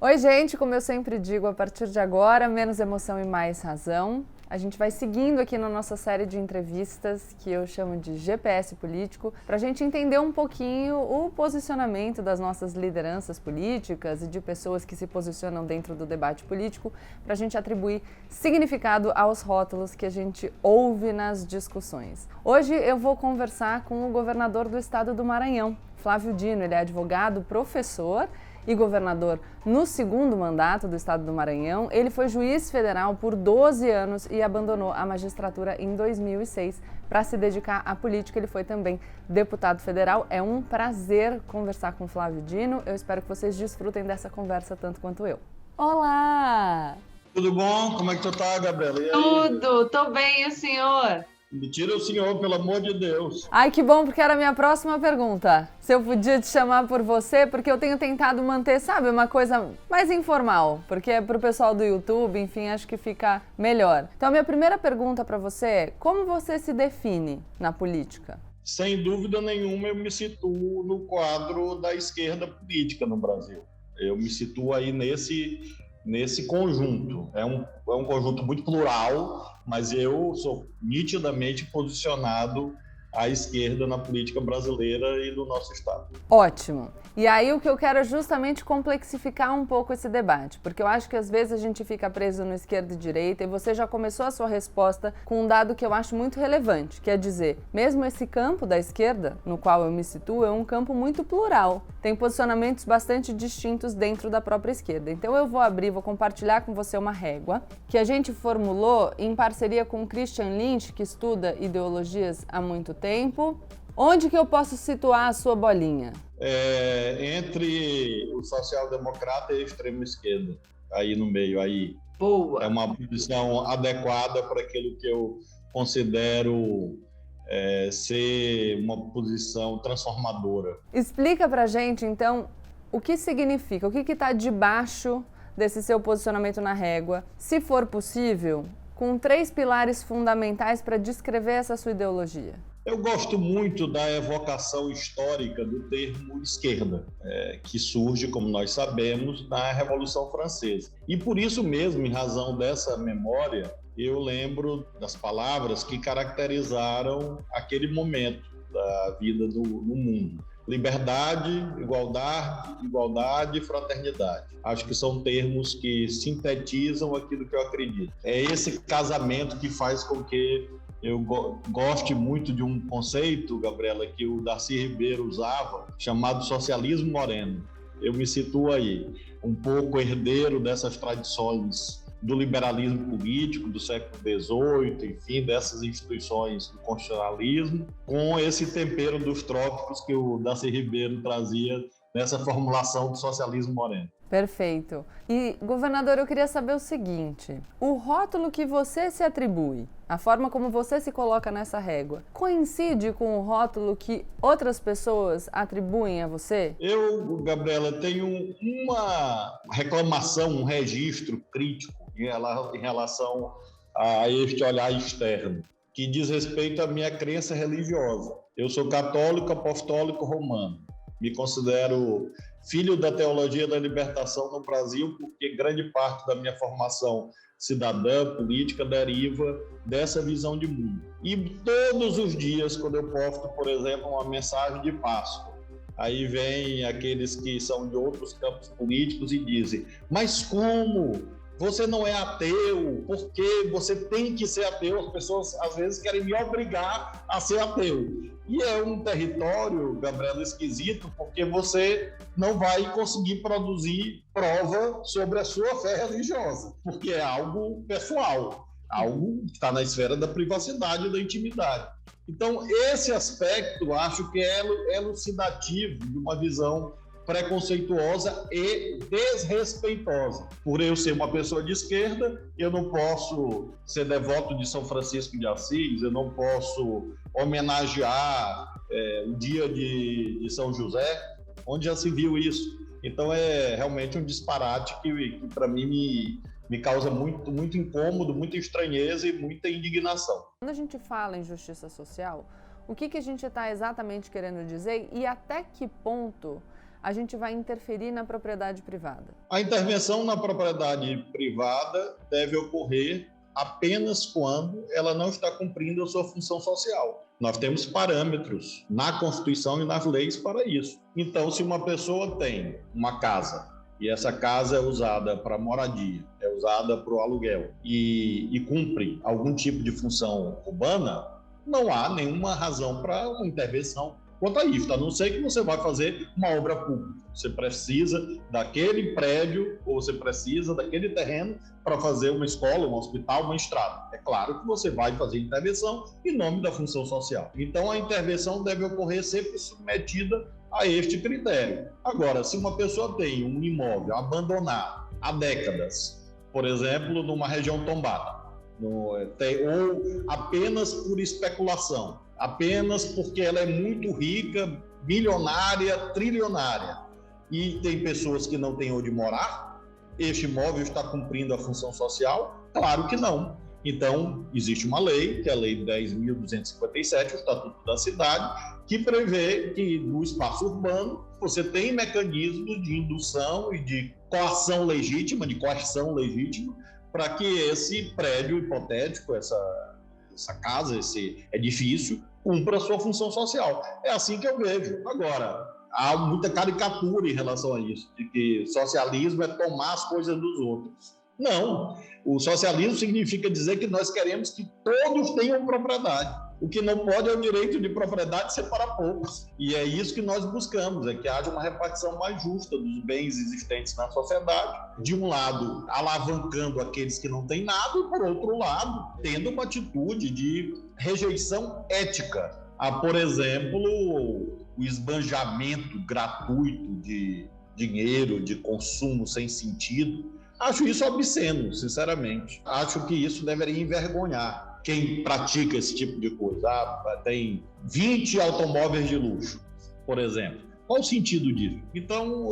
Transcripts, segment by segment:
Oi, gente, como eu sempre digo, a partir de agora, menos emoção e mais razão. A gente vai seguindo aqui na nossa série de entrevistas, que eu chamo de GPS Político, para a gente entender um pouquinho o posicionamento das nossas lideranças políticas e de pessoas que se posicionam dentro do debate político, para a gente atribuir significado aos rótulos que a gente ouve nas discussões. Hoje eu vou conversar com o governador do estado do Maranhão, Flávio Dino. Ele é advogado, professor e governador no segundo mandato do estado do Maranhão. Ele foi juiz federal por 12 anos e abandonou a magistratura em 2006 para se dedicar à política. Ele foi também deputado federal. É um prazer conversar com Flávio Dino. Eu espero que vocês desfrutem dessa conversa tanto quanto eu. Olá! Tudo bom? Como é que tu tá, Gabriela? E aí? Tudo, tô bem, e o senhor? Me tira o senhor, pelo amor de Deus. Ai, que bom, porque era a minha próxima pergunta. Se eu podia te chamar por você, porque eu tenho tentado manter, sabe, uma coisa mais informal, porque é pro pessoal do YouTube, enfim, acho que fica melhor. Então, a minha primeira pergunta para você é: como você se define na política? Sem dúvida nenhuma, eu me situo no quadro da esquerda política no Brasil. Eu me situo aí nesse conjunto. É um conjunto muito plural, mas eu sou nitidamente posicionado à esquerda na política brasileira e do nosso estado. Ótimo. E aí o que eu quero é justamente complexificar um pouco esse debate, porque eu acho que às vezes a gente fica preso no esquerda e direita, e você já começou a sua resposta com um dado que eu acho muito relevante, que é dizer, mesmo esse campo da esquerda, no qual eu me situo, é um campo muito plural, tem posicionamentos bastante distintos dentro da própria esquerda. Então eu vou compartilhar com você uma régua que a gente formulou em parceria com o Christian Lynch, que estuda ideologias há muito tempo. Onde que eu posso situar a sua bolinha? Entre o social-democrata e a extrema-esquerda, aí no meio, aí. Boa. É uma posição adequada para aquilo que eu considero ser uma posição transformadora. Explica pra gente, então, o que significa, o que está debaixo desse seu posicionamento na régua, se for possível, com 3 pilares fundamentais para descrever essa sua ideologia. Eu gosto muito da evocação histórica do termo esquerda, que surge, como nós sabemos, na Revolução Francesa. E por isso mesmo, em razão dessa memória, eu lembro das palavras que caracterizaram aquele momento da vida no mundo. Liberdade, igualdade e fraternidade. Acho que são termos que sintetizam aquilo que eu acredito. É esse casamento que faz com que eu gosto muito de um conceito, Gabriela, que o Darcy Ribeiro usava, chamado socialismo moreno. Eu me situo aí, um pouco herdeiro dessas tradições do liberalismo político do século XVIII, enfim, dessas instituições do constitucionalismo, com esse tempero dos trópicos que o Darcy Ribeiro trazia nessa formulação do socialismo moreno. Perfeito. E, governador, eu queria saber o seguinte: o rótulo que você se atribui, a forma como você se coloca nessa régua, coincide com o rótulo que outras pessoas atribuem a você? Eu, Gabriela, tenho uma reclamação, um registro crítico em relação a este olhar externo, que diz respeito à minha crença religiosa. Eu sou católico, apostólico, romano. Me considero filho da teologia da libertação no Brasil, porque grande parte da minha formação cidadã, política, deriva dessa visão de mundo. E todos os dias, quando eu posto, por exemplo, uma mensagem de Páscoa, aí vem aqueles que são de outros campos políticos e dizem: mas como? Você não é ateu? Por que você tem que ser ateu? As pessoas, às vezes, querem me obrigar a ser ateu. E é um território, Gabriela, esquisito, porque você não vai conseguir produzir prova sobre a sua fé religiosa, porque é algo pessoal, algo que está na esfera da privacidade e da intimidade. Então, esse aspecto, acho que é elucidativo de uma visão preconceituosa e desrespeitosa. Por eu ser uma pessoa de esquerda, eu não posso ser devoto de São Francisco de Assis, eu não posso homenagear o dia de São José, onde já se viu isso. Então é realmente um disparate que para mim me causa muito, muito incômodo, muita estranheza e muita indignação. Quando a gente fala em justiça social, o que a gente está exatamente querendo dizer e até que ponto a gente vai interferir na propriedade privada? A intervenção na propriedade privada deve ocorrer apenas quando ela não está cumprindo a sua função social. Nós temos parâmetros na Constituição e nas leis para isso. Então, se uma pessoa tem uma casa e essa casa é usada para moradia, é usada para o aluguel e cumpre algum tipo de função urbana, não há nenhuma razão para uma intervenção quanto a isso, a não ser que você vai fazer uma obra pública. Você precisa daquele prédio ou você precisa daquele terreno para fazer uma escola, um hospital, uma estrada. É claro que você vai fazer intervenção em nome da função social. Então, a intervenção deve ocorrer sempre submetida a este critério. Agora, se uma pessoa tem um imóvel abandonado há décadas, por exemplo, numa região tombada, ou apenas por especulação, apenas porque ela é muito rica, bilionária, trilionária, e tem pessoas que não têm onde morar, este imóvel está cumprindo a função social? Claro que não. Então, existe uma lei, que é a Lei 10.257, o Estatuto da Cidade, que prevê que no espaço urbano você tem mecanismos de indução e de coação legítima, para que esse prédio hipotético, essa casa, esse edifício, cumpra a sua função social. É assim que eu vejo. Agora, há muita caricatura em relação a isso, de que socialismo é tomar as coisas dos outros. Não. O socialismo significa dizer que nós queremos que todos tenham propriedade. O que não pode é o direito de propriedade ser para poucos. E é isso que nós buscamos, é que haja uma repartição mais justa dos bens existentes na sociedade. De um lado, alavancando aqueles que não têm nada, e por outro lado, tendo uma atitude de rejeição ética a, por exemplo, o esbanjamento gratuito de dinheiro, de consumo sem sentido. Acho isso obsceno, sinceramente. Acho que isso deveria envergonhar quem pratica esse tipo de coisa. Tem 20 automóveis de luxo, por exemplo. Qual o sentido disso? Então,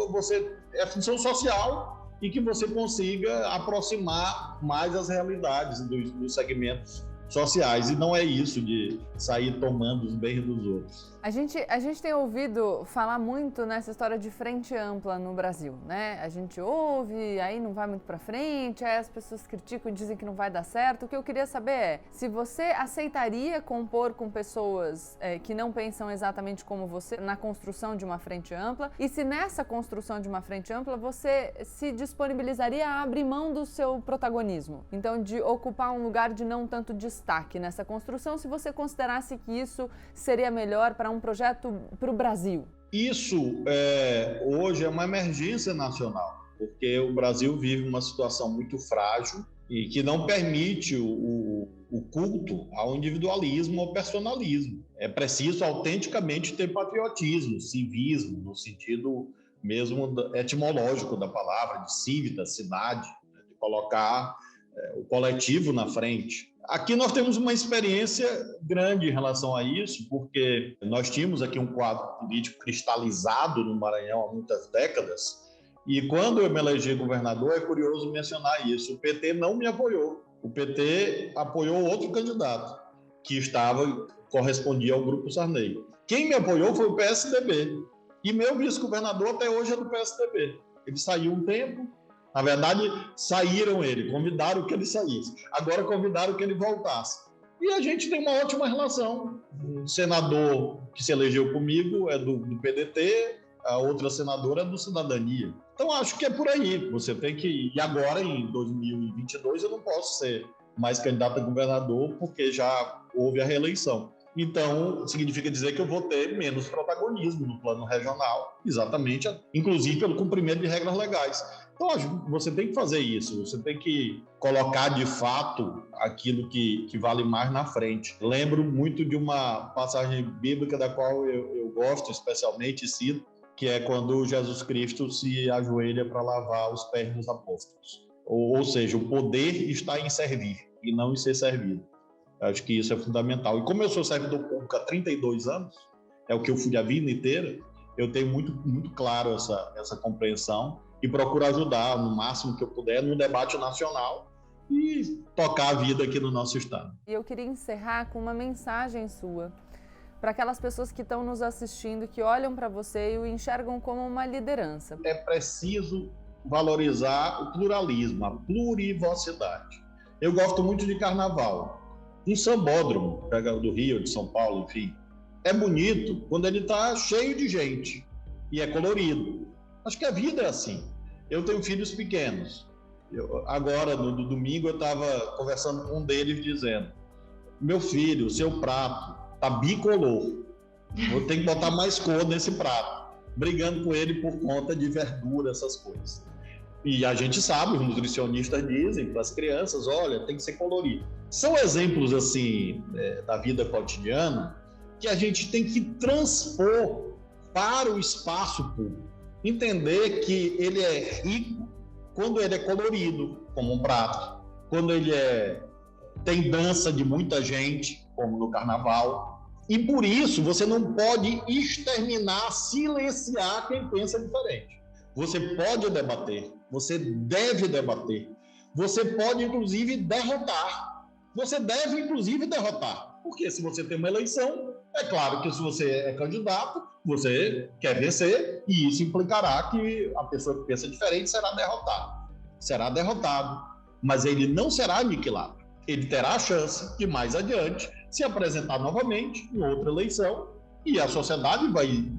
é função social e que você consiga aproximar mais as realidades dos segmentos sociais. E não é isso de sair tomando os bens dos outros. A gente tem ouvido falar muito nessa história de frente ampla no Brasil, né? A gente ouve, aí não vai muito pra frente, aí as pessoas criticam e dizem que não vai dar certo. O que eu queria saber é, se você aceitaria compor com pessoas que não pensam exatamente como você na construção de uma frente ampla, e se nessa construção de uma frente ampla você se disponibilizaria a abrir mão do seu protagonismo. Então, de ocupar um lugar de não tanto destaque nessa construção, se você considerasse que isso seria melhor para um projeto para o Brasil? Isso hoje é uma emergência nacional, porque o Brasil vive uma situação muito frágil e que não permite o culto ao individualismo ou personalismo. É preciso autenticamente ter patriotismo, civismo, no sentido mesmo etimológico da palavra, de cívita, cidade, de colocar o coletivo na frente. Aqui nós temos uma experiência grande em relação a isso, porque nós tínhamos aqui um quadro político cristalizado no Maranhão há muitas décadas, e quando eu me elegi governador, é curioso mencionar isso, o PT não me apoiou. O PT apoiou outro candidato, que correspondia ao Grupo Sarney. Quem me apoiou foi o PSDB, e meu vice-governador até hoje é do PSDB. Ele saiu um tempo. Na verdade, saíram ele, convidaram que ele saísse. Agora convidaram que ele voltasse. E a gente tem uma ótima relação. Um senador que se elegeu comigo é do PDT, a outra senadora é do Cidadania. Então, acho que é por aí. Você tem que... E agora, em 2022, eu não posso ser mais candidato a governador, porque já houve a reeleição. Então, significa dizer que eu vou ter menos protagonismo no plano regional, exatamente, inclusive pelo cumprimento de regras legais. Então, você tem que fazer isso, você tem que colocar de fato aquilo que vale mais na frente. Lembro muito de uma passagem bíblica da qual eu gosto, especialmente e cito, que é quando Jesus Cristo se ajoelha para lavar os pés dos apóstolos. Ou seja, o poder está em servir e não em ser servido. Acho que isso é fundamental. E como eu sou servidor público há 32 anos, é o que eu fui a vida inteira, eu tenho muito, muito claro essa compreensão e procuro ajudar no máximo que eu puder no debate nacional e tocar a vida aqui no nosso estado. E eu queria encerrar com uma mensagem sua para aquelas pessoas que estão nos assistindo, que olham para você e o enxergam como uma liderança? É preciso valorizar o pluralismo, a plurivocidade. Eu gosto muito de carnaval. Um sambódromo, do Rio, de São Paulo, enfim, é bonito quando ele está cheio de gente e é colorido. Acho que a vida é assim. Eu tenho filhos pequenos. Agora, no domingo, eu estava conversando com um deles dizendo: meu filho, o seu prato está bicolor. Vou ter que botar mais cor nesse prato. Brigando com ele por conta de verdura, essas coisas. E a gente sabe, os nutricionistas dizem para as crianças: olha, tem que ser colorido. São exemplos assim da vida cotidiana que a gente tem que transpor para o espaço público. Entender que ele é rico quando ele é colorido, como um prato, quando ele tem dança de muita gente, como no carnaval. E por isso você não pode exterminar, silenciar quem pensa diferente. Você pode debater, você deve debater, você pode inclusive derrotar. Você deve inclusive derrotar, porque se você tem uma eleição, é claro que se você é candidato, você quer vencer, e isso implicará que a pessoa que pensa diferente será derrotado, mas ele não será aniquilado. Ele terá a chance de, mais adiante, se apresentar novamente em outra eleição, e a sociedade vai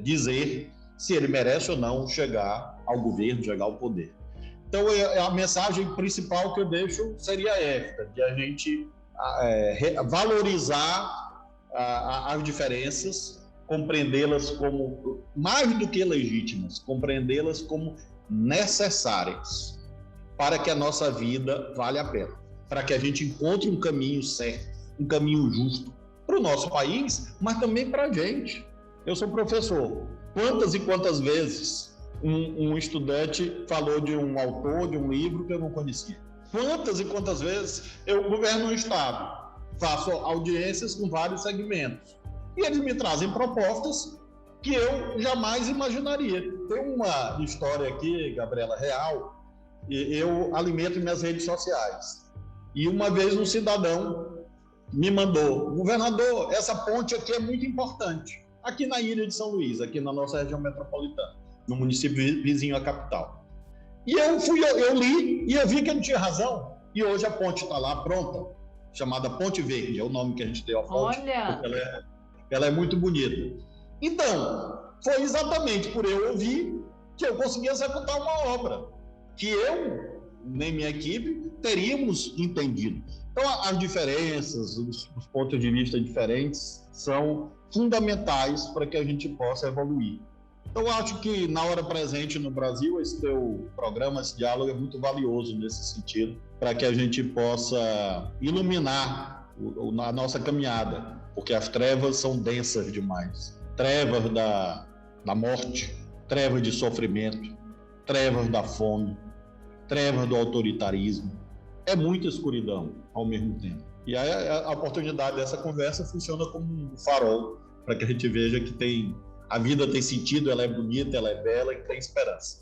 dizer se ele merece ou não chegar ao governo, chegar ao poder. Então, a mensagem principal que eu deixo seria esta, de a gente valorizar as diferenças, compreendê-las como, mais do que legítimas, compreendê-las como necessárias para que a nossa vida valha a pena, para que a gente encontre um caminho certo, um caminho justo para o nosso país, mas também para a gente. Eu sou professor. Quantas e quantas vezes um estudante falou de um autor, de um livro que eu não conhecia? Quantas e quantas vezes eu governo um estado, faço audiências com vários segmentos, e eles me trazem propostas que eu jamais imaginaria. Tem uma história aqui, Gabriela, real, e eu alimento minhas redes sociais. E uma vez um cidadão me mandou: governador, essa ponte aqui é muito importante, aqui na ilha de São Luís, aqui na nossa região metropolitana, no município vizinho à capital. E eu li e eu vi que ele tinha razão. E hoje a ponte está lá pronta, chamada Ponte Verde, é o nome que a gente deu à ponte. Olha! Ela é muito bonita. Então, foi exatamente por eu ouvir que eu consegui executar uma obra que eu, nem minha equipe, teríamos entendido. Então, as diferenças, os pontos de vista diferentes são fundamentais para que a gente possa evoluir. Então, eu acho que na hora presente no Brasil, esse teu programa, esse diálogo é muito valioso nesse sentido, para que a gente possa iluminar a nossa caminhada, porque as trevas são densas demais. Trevas da morte, trevas de sofrimento, trevas da fome, trevas do autoritarismo. É muita escuridão ao mesmo tempo. E aí a oportunidade dessa conversa funciona como um farol para que a gente veja que a vida tem sentido, ela é bonita, ela é bela e tem esperança.